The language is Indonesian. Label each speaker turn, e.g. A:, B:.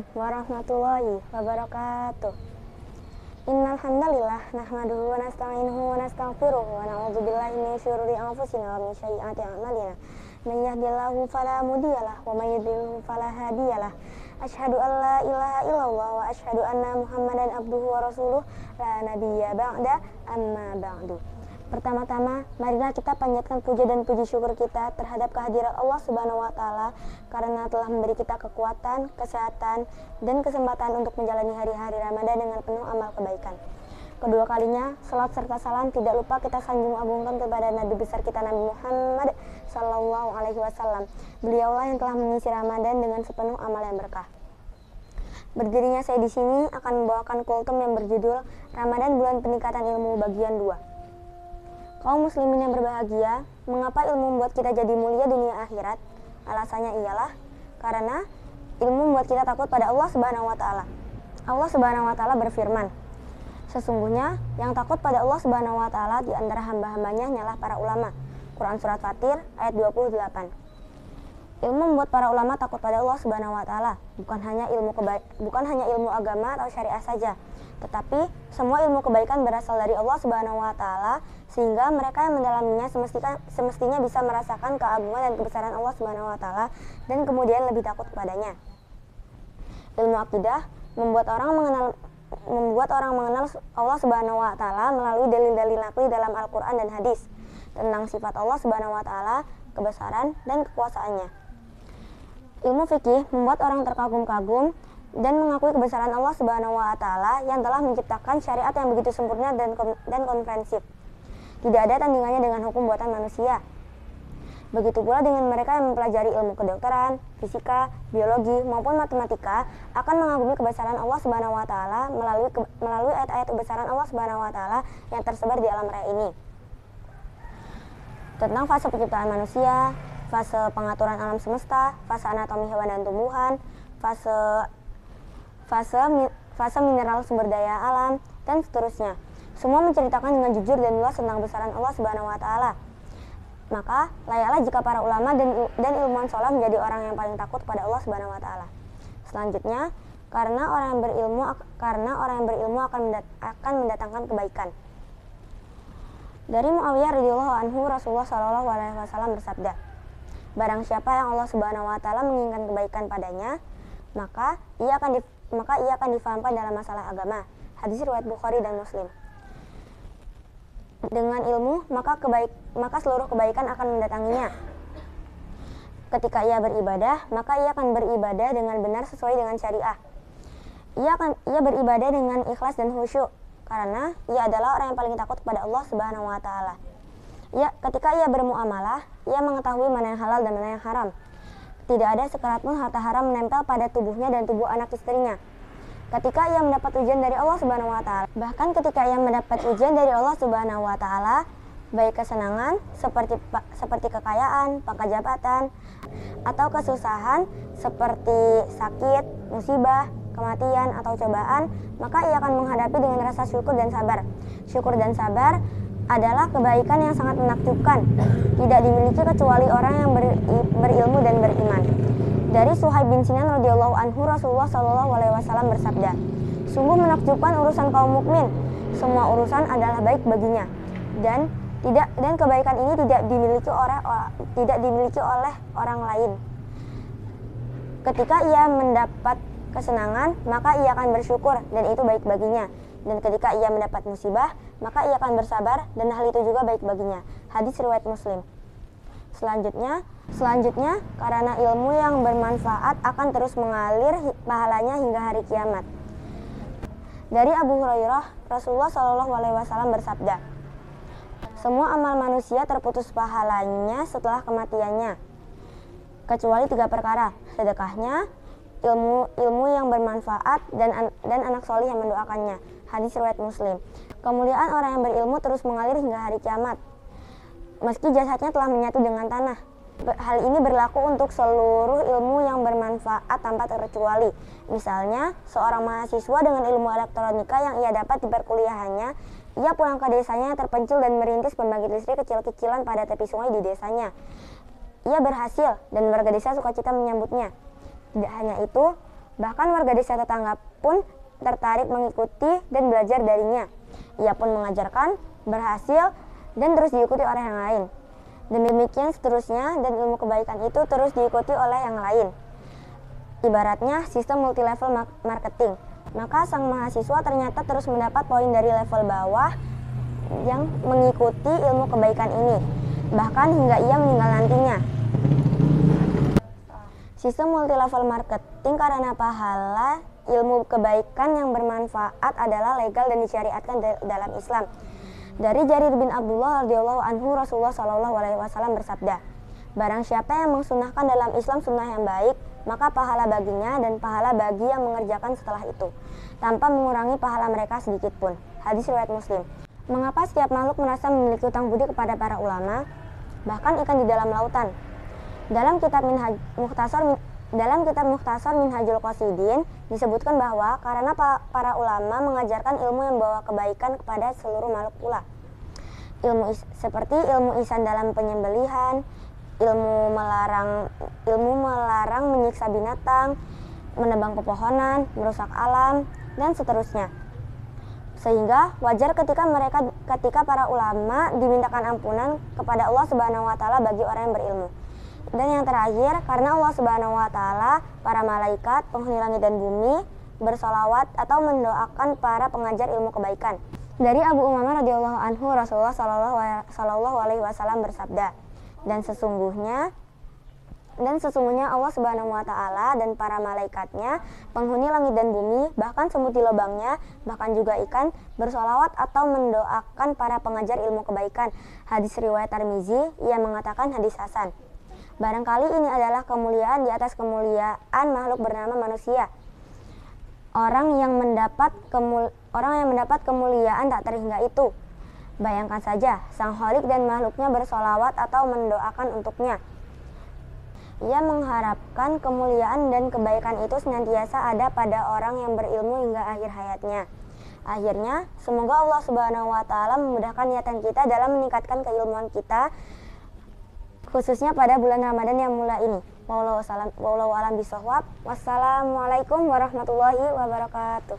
A: Assalamualaikum warahmatullahi wabarakatuh. Innal hamdalillah nahmaduhu wa nasta'inuhu wa nastaghfiruh wa na'udzu billahi min syururi anfusina wa min sayyiati a'malina. May yahdihillahu fala mudhiyalah wa may yudhlil fala hadiyalah. Asyhadu an la ilaha illallah wa asyhadu anna Muhammadan abduhu wa rasuluh la nabiyya ba'da amma ba'du. Pertama-tama, marilah kita panjatkan puja dan puji syukur kita terhadap kehadirat Allah Subhanahu wa Ta'ala karena telah memberi kita kekuatan, kesehatan, dan kesempatan untuk menjalani hari-hari Ramadan dengan penuh amal kebaikan. Kedua kalinya, salat serta salam tidak lupa kita sanjung agungkan kepada Nabi besar kita Nabi Muhammad Sallallahu Alaihi Wasallam. Beliaulah yang telah mengisi Ramadan dengan sepenuh amal yang berkah. Berdirinya saya di sini akan membawakan kultum yang berjudul Ramadan Bulan Peningkatan Ilmu Bagian 2. Kaum muslimin yang berbahagia, mengapa ilmu membuat kita jadi mulia dunia akhirat? Alasannya ialah karena ilmu membuat kita takut pada Allah Subhanahu wa Ta'ala. Allah Subhanahu wa Ta'ala berfirman, sesungguhnya yang takut pada Allah Subhanahu wa Ta'ala di antara hamba-hambanya hanyalah para ulama. Quran Surat Fatir ayat 28. Ilmu membuat para ulama takut pada Allah Subhanahu wa Ta'ala, bukan hanya ilmu agama atau syariah saja, tetapi semua ilmu kebaikan berasal dari Allah Subhanahu wa Ta'ala, sehingga mereka yang mendalaminya semestinya bisa merasakan keagungan dan kebesaran Allah Subhanahu wa Ta'ala dan kemudian lebih takut kepadanya. Ilmu akidah membuat orang mengenal Allah Subhanahu wa Ta'ala melalui dalil-dalil naqli dalam Al-Qur'an dan hadis tentang sifat Allah Subhanahu wa Ta'ala, kebesaran dan kekuasaannya. Ilmu fikih membuat orang terkagum-kagum dan mengakui kebesaran Allah Subhanahu wa Ta'ala yang telah menciptakan syariat yang begitu sempurna dan komprehensif. Tidak ada tandingannya dengan hukum buatan manusia. Begitu pula dengan mereka yang mempelajari ilmu kedokteran, fisika, biologi maupun matematika akan mengagumi kebesaran Allah Subhanahu wa Ta'ala melalui ayat-ayat kebesaran Allah Subhanahu wa Ta'ala yang tersebar di alam raya ini. Tentang fase penciptaan manusia, fase pengaturan alam semesta, fase anatomi hewan dan tumbuhan, fase mineral sumber daya alam, dan seterusnya. Semua menceritakan dengan jujur dan luas tentang kebesaran Allah Subhanahu wa Ta'ala. Maka layaklah jika para ulama dan ilmuwan saleh menjadi orang yang paling takut pada Allah Subhanahu wa Ta'ala. Selanjutnya, karena orang yang berilmu akan mendatangkan kebaikan. Dari Muawiyah radhiyallahu anhu, Rasulullah Shallallahu alaihi wasallam bersabda, barang siapa yang Allah Subhanahu wa Ta'ala menginginkan kebaikan padanya, maka ia akan difahamkan dalam masalah agama. Hadis riwayat Bukhari dan Muslim. Dengan ilmu, maka seluruh kebaikan akan mendatanginya. Ketika ia beribadah, maka ia akan beribadah dengan benar sesuai dengan syariah. Ia beribadah dengan ikhlas dan khusyuk, karena ia adalah orang yang paling takut kepada Allah Subhanahu wa Ta'ala. Ketika ia bermuamalah, ia mengetahui mana yang halal dan mana yang haram. Tidak ada sekerat pun harta haram menempel pada tubuhnya dan tubuh anak istrinya. Ketika ia mendapat ujian dari Allah Subhanahu wa Ta'ala, bahkan ketika ia mendapat ujian dari Allah Subhanahu wa Ta'ala, baik kesenangan seperti kekayaan, pangkat jabatan, atau kesusahan seperti sakit, musibah, kematian atau cobaan, maka ia akan menghadapi dengan rasa syukur dan sabar. Syukur dan sabar adalah kebaikan yang sangat menakjubkan, tidak dimiliki kecuali orang yang berilmu dan beriman. Dari Suhaib bin Sinan radhiyallahu anhu, Rasulullah Shallallahu alaihi wasallam bersabda, sungguh menakjubkan urusan kaum mukmin, semua urusan adalah baik baginya, dan kebaikan ini tidak dimiliki oleh orang lain. Ketika ia mendapat kesenangan, maka ia akan bersyukur dan itu baik baginya. Dan ketika ia mendapat musibah, maka ia akan bersabar dan hal itu juga baik baginya. Hadis riwayat Muslim. Selanjutnya, karena ilmu yang bermanfaat akan terus mengalir pahalanya hingga hari kiamat. Dari Abu Hurairah, Rasulullah Shallallahu alaihi wasallam bersabda, semua amal manusia terputus pahalanya setelah kematiannya, kecuali 3 perkara: sedekahnya, ilmu yang bermanfaat, dan anak solih yang mendoakannya. Hadis riwayat Muslim. Kemuliaan orang yang berilmu terus mengalir hingga hari kiamat, meski jasadnya telah menyatu dengan tanah. Hal ini berlaku untuk seluruh ilmu yang bermanfaat tanpa terkecuali. Misalnya, seorang mahasiswa dengan ilmu elektronika yang ia dapat di perkuliahannya, ia pulang ke desanya yang terpencil dan merintis pembangkit listrik kecil-kecilan pada tepi sungai di desanya. Ia berhasil dan warga desa sukacita menyambutnya. Tidak hanya itu, Bahkan warga desa tetangga pun tertarik mengikuti dan belajar darinya. Ia pun mengajarkan, berhasil, dan terus diikuti oleh yang lain. Demikian seterusnya, dan ilmu kebaikan itu terus diikuti oleh yang lain. Ibaratnya sistem multi-level marketing. Maka sang mahasiswa ternyata terus mendapat poin dari level bawah yang mengikuti ilmu kebaikan ini, bahkan hingga ia meninggal nantinya. Sistem multi-level marketing karena pahala ilmu kebaikan yang bermanfaat adalah legal dan disyariatkan dalam Islam. Dari Jarir bin Abdullah radhiyallahu anhu, Rasulullah shallallahu alaihi wasallam bersabda, barang siapa yang mengsunnahkan dalam Islam sunnah yang baik, maka pahala baginya dan pahala bagi yang mengerjakan setelah itu, tanpa mengurangi pahala mereka sedikit pun. Hadis riwayat Muslim. Mengapa setiap makhluk merasa memiliki utang budi kepada para ulama, bahkan ikan di dalam lautan? Dalam kitab Mukhtasar Minhajul Qasidin disebutkan bahwa karena para ulama mengajarkan ilmu yang membawa kebaikan kepada seluruh makhluk pula. Seperti ilmu ihsan dalam penyembelihan, ilmu melarang menyiksa binatang, menebang pepohonan, merusak alam, dan seterusnya. Sehingga wajar ketika para ulama dimintakan ampunan kepada Allah Subhanahu wa taala bagi orang yang berilmu. Dan yang terakhir, karena Allah Subhanahu wa taala, para malaikat, penghuni langit dan bumi bersolawat atau mendoakan para pengajar ilmu kebaikan. Dari Abu Umamah radhiyallahu anhu, Rasulullah sallallahu alaihi wasallam bersabda, dan sesungguhnya Allah Subhanahu wa taala dan para malaikatnya, penghuni langit dan bumi, bahkan semut di lubangnya, bahkan juga ikan bersolawat atau mendoakan para pengajar ilmu kebaikan. Hadis riwayat Tirmizi, ia mengatakan hadis hasan. Barangkali ini adalah kemuliaan di atas kemuliaan makhluk bernama manusia. Orang yang mendapat kemuliaan tak terhingga itu. Bayangkan saja, sang Khalik dan makhluknya bersolawat atau mendoakan untuknya. Ia mengharapkan kemuliaan dan kebaikan itu senantiasa ada pada orang yang berilmu hingga akhir hayatnya. Akhirnya, semoga Allah Subhanahu wa taala memudahkan niatan kita dalam meningkatkan keilmuan kita, khususnya pada bulan Ramadan yang mulai ini. Wallahu a'lam bishawab. Wassalamualaikum warahmatullahi wabarakatuh.